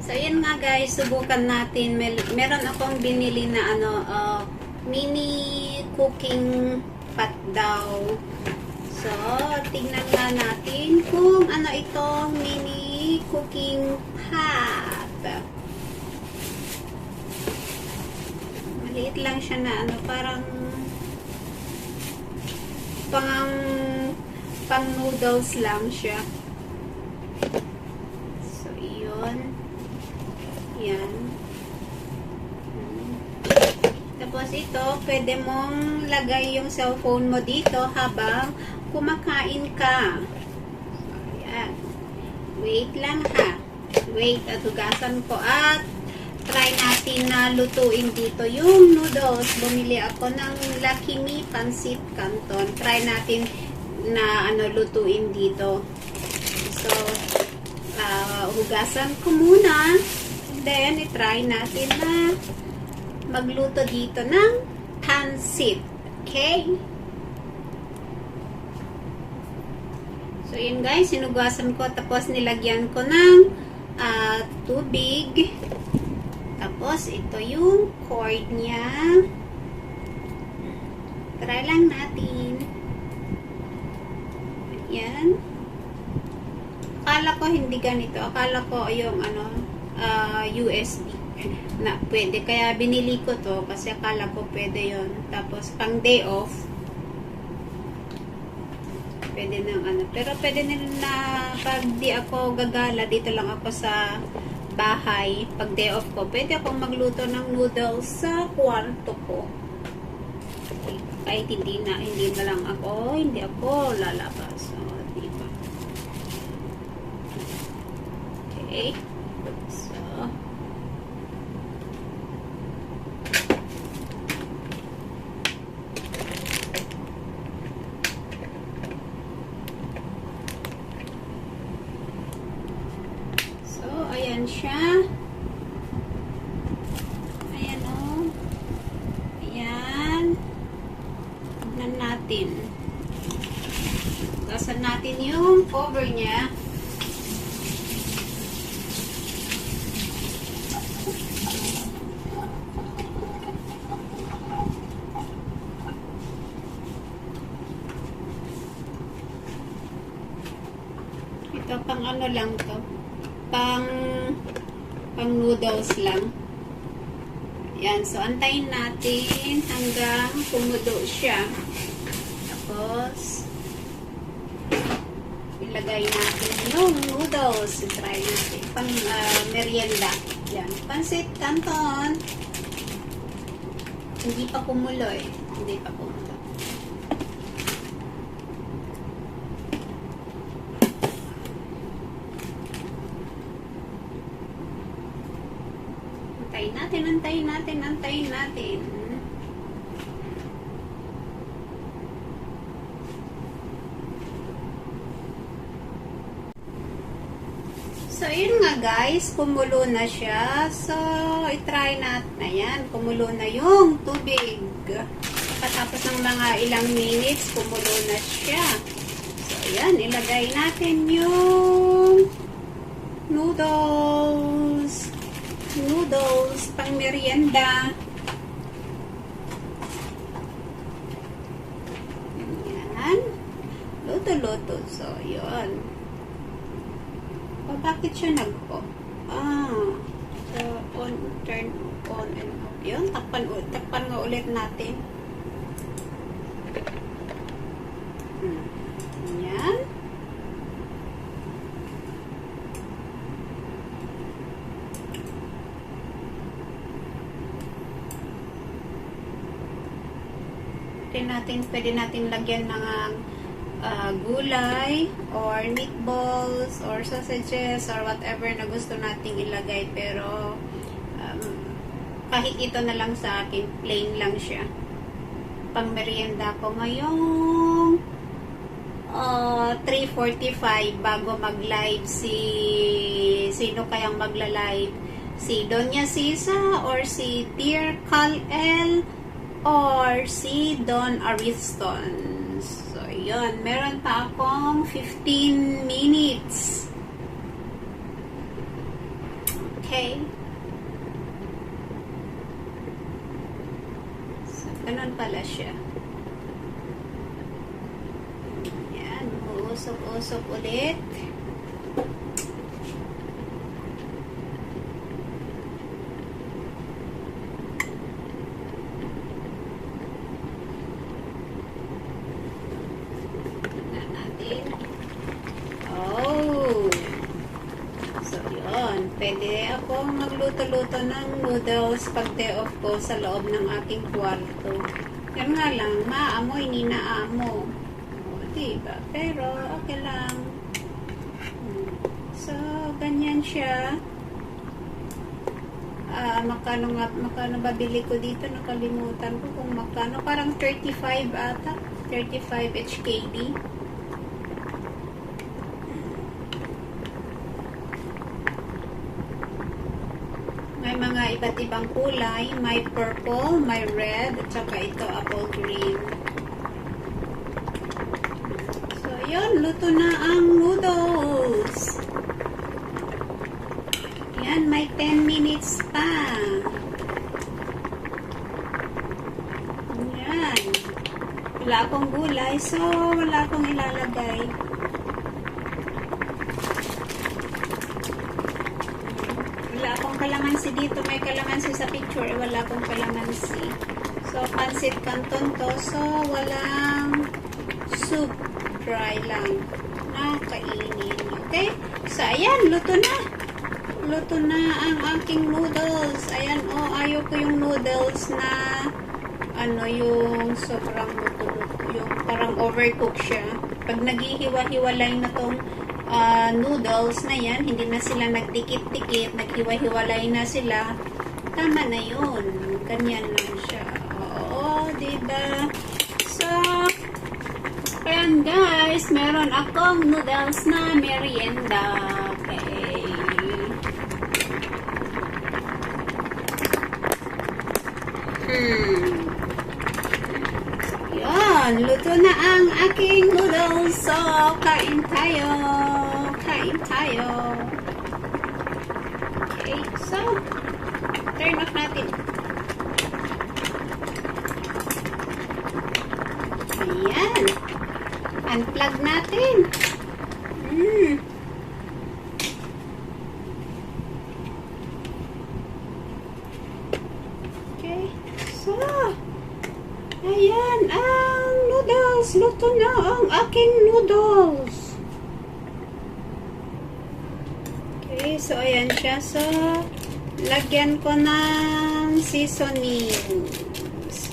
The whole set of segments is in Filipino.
So, ayan nga guys, subukan natin. Meron akong binili na mini cooking pot daw. So, tingnan nga natin kung ano itong mini cooking pot. Maliit lang siya na parang pang noodles lang siya. So, iyon. Yan. Tapos ito, pwede mong lagay yung cellphone mo dito habang kumakain ka. So, yan. Wait lang ha. Wait, at hugasan ko at try natin na lutuin dito yung noodles. Bumili ako ng Lucky Me Pancit Canton. Try natin na lutuin dito. So, hugasan ko muna. Then, i-try natin na magluto dito ng pancit. Okay? So, yun guys, sinugasan ko. Tapos, nilagyan ko ng tubig. Tapos, ito yung cord niya. Try lang natin. Yan. Akala ko hindi ganito. Akala ko yung USB na pwede. Kaya binili ko to kasi akala ko pwede yon. Tapos pang day off pwede nang pero pwede na pag di ako gagala, dito lang ako sa bahay, pag day off ko, pwede akong magluto ng noodles sa kwarto ko. Kahit hindi na lang ako, hindi ako lalabas. So, diba? Okay. Ayan siya. Ayan o. Ayan. Tignan natin. Gasan natin yung cover niya. Ito pang lang to. Pang noodles lang. Yan. So, antayin natin hanggang kumulo siya. Tapos, ilagay natin yung noodles. Try natin. Pang merienda. Yan. Pancit Canton. Hindi pa kumulo eh. Hindi pa kumulo. Antayin natin. So, yun nga guys, kumulo na siya. So, i-try natin. Ayan, kumulo na yung tubig. Patapos ng mga ilang minutes, kumulo na siya. So, ayan, ilagay natin yung noodles pang merienda. Yan. Luto-luto. So, yun. Bakit siya nagpo? So, turn on and off. Yun. Takpan nga ulit natin. Yan. Pwede natin lagyan ng gulay or meatballs or sausages or whatever na gusto nating ilagay, pero kahit ito na lang sa akin, plain lang siya. Pang merienda ko ngayong 3:45 bago mag-live sino kayang magla-live, si Doña Sisa or si Dear Cal L or si Don Ariston. So, yun. Meron pa akong 15 minutes. Okay? So, ganun pala siya. Yan, uusok-usok ulit. Pwede akong magluto-luto ng noodles pag day off ko sa loob ng aking kwarto. Yan nga lang, maamoy, ni naamo. O, diba? Pero, okay lang. So, ganyan siya. Makano ba bili ko dito? Nakalimutan ko kung makano. Parang 35 ata. 35 HKD. May mga iba't ibang kulay. May purple, may red, at saka ito apple green. So, yun. Luto na ang noodles. Yan, may 10 minutes pa. Yan. Wala akong gulay, so wala akong ilalagay. Wala akong kalamansi dito. May kalamansi sa picture. Wala akong kalamansi. So, pancit canton to. So, walang soup. Dry lang. Nakainin. Okay? So, ayan. Luto na. Luto na ang aking noodles. Ayan, oh. Ayaw ko yung noodles na yung sobrang luto-luto. Yung parang overcooked siya. Pag naghihiwa-hiwalay na tong noodles na yan, hindi na sila nagdikit-dikit, naghiwa-hiwalay na sila, tama na yun. Ganyan lang siya. Oo, diba? So, ayan guys, meron akong noodles na merienda. Okay. Yan, luto na ang aking noodles. So, kain tayo. Kain tayo. Okay, so, turn off natin. Ayan. Unplug natin. Okay, so, ayan ang noodles. Luto na ang aking noodles. Okay, so ayan siya. So, lagyan ko ng seasonings.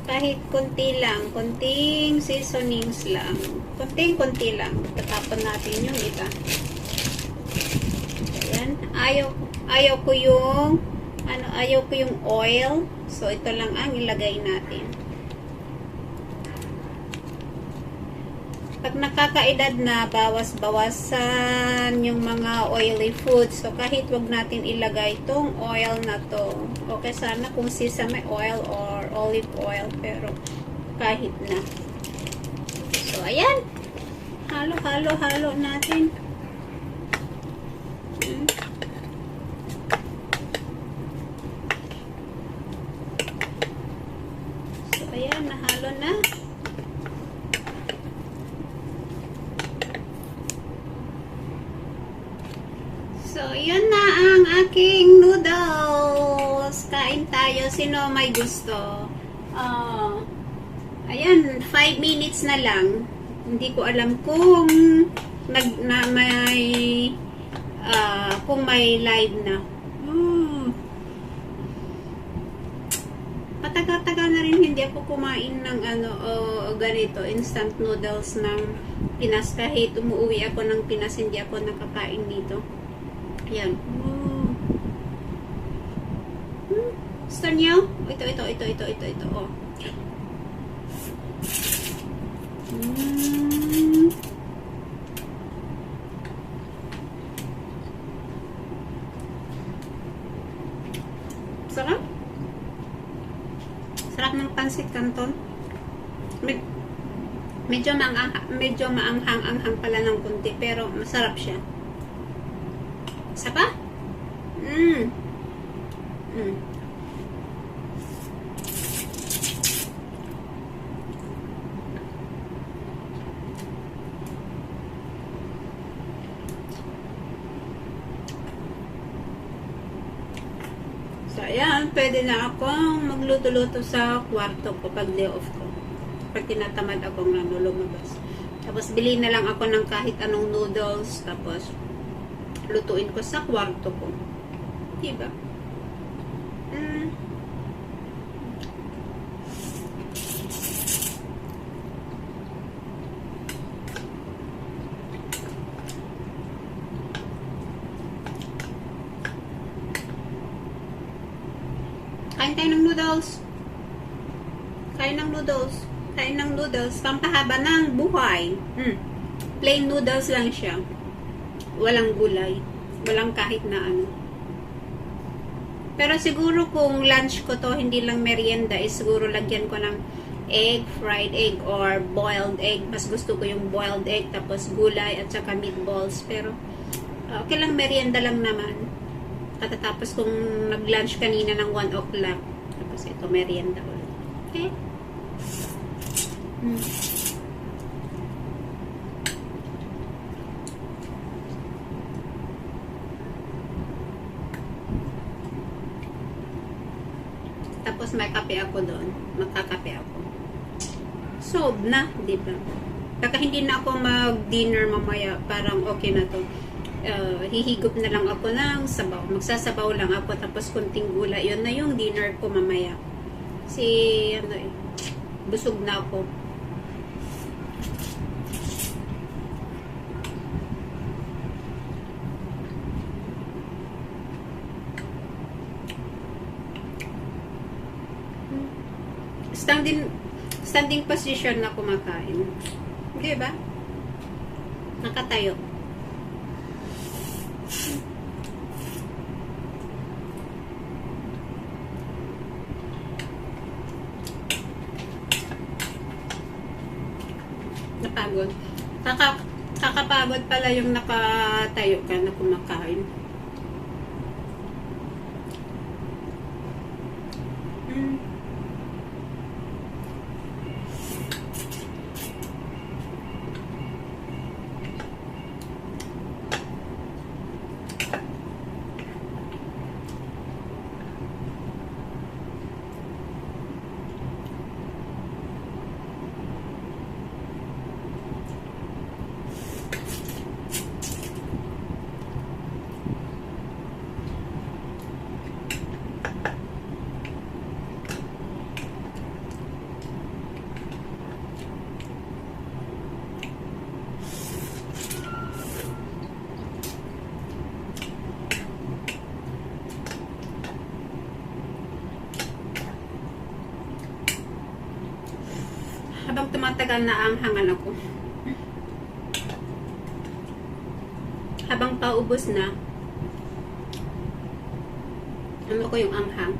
Kahit konti lang. Konting seasonings lang. Konting-konti lang. Tatapon natin yung iba. Ayan. Ayaw ko yung oil. So, ito lang ang ilagay natin. Pag nakakaedad na, bawas-bawasan yung mga oily foods. So, kahit wag natin ilagay itong oil na to. Okay, sana kung sesame oil or olive oil. Pero, kahit na. So, ayan. Halo natin. So, ayan. Nahalo na. So, yun na ang aking noodles. Kain tayo. Sino may gusto? Ayan, 5 minutes na lang. Hindi ko alam kung may live na. Patagal-tagal na rin hindi ako kumain ng ganito, instant noodles ng Pinas. Kahit umuwi ako ng Pinas, hindi ako nakakain dito. Ayan. Gusto niyo? Ito. Oh. Sarap. Sarap ng pancit canton. Medyo maanghang-anghang pala ng kunti, pero masarap siya. Isa pa? Mm. Mm. So, ayan, pwede na akong magluto-luto sa kwarto ko pag day off ko. Pag tinatamad akong lumabas. Tapos, bili na lang ako ng kahit anong noodles. Tapos, lutuin ko sa kwarto ko. Diba? Mm. Kain tayo ng noodles. Kain ng noodles. Kain ng noodles. Pampahaba ng buhay. Plain noodles lang siya. Walang gulay. Walang kahit na ano. Pero siguro kung lunch ko to, hindi lang merienda, is siguro lagyan ko ng egg, fried egg, or boiled egg. Mas gusto ko yung boiled egg, tapos gulay, at saka meatballs. Pero, okay lang, merienda lang naman. Katatapos kung nag-lunch kanina ng 1 o'clock. Tapos ito, merienda ulit. Okay? Tapos may kape ako doon. Magkakape ako. Sob na, di ba? Baka hindi na ako mag-dinner mamaya. Parang okay na to. Hihigop na lang ako ng sabaw. Magsasabaw lang ako. Tapos kunting gulay. Yun na yung dinner ko mamaya. Kasi, busog na ako. Standing position na kumakain. Di ba? Nakatayo. Napagod. Kakapagod pala yung nakatayo ka na kumakain. Habang tumatagal na ang hangal ako. Habang paubos na, ano ko yung anghang.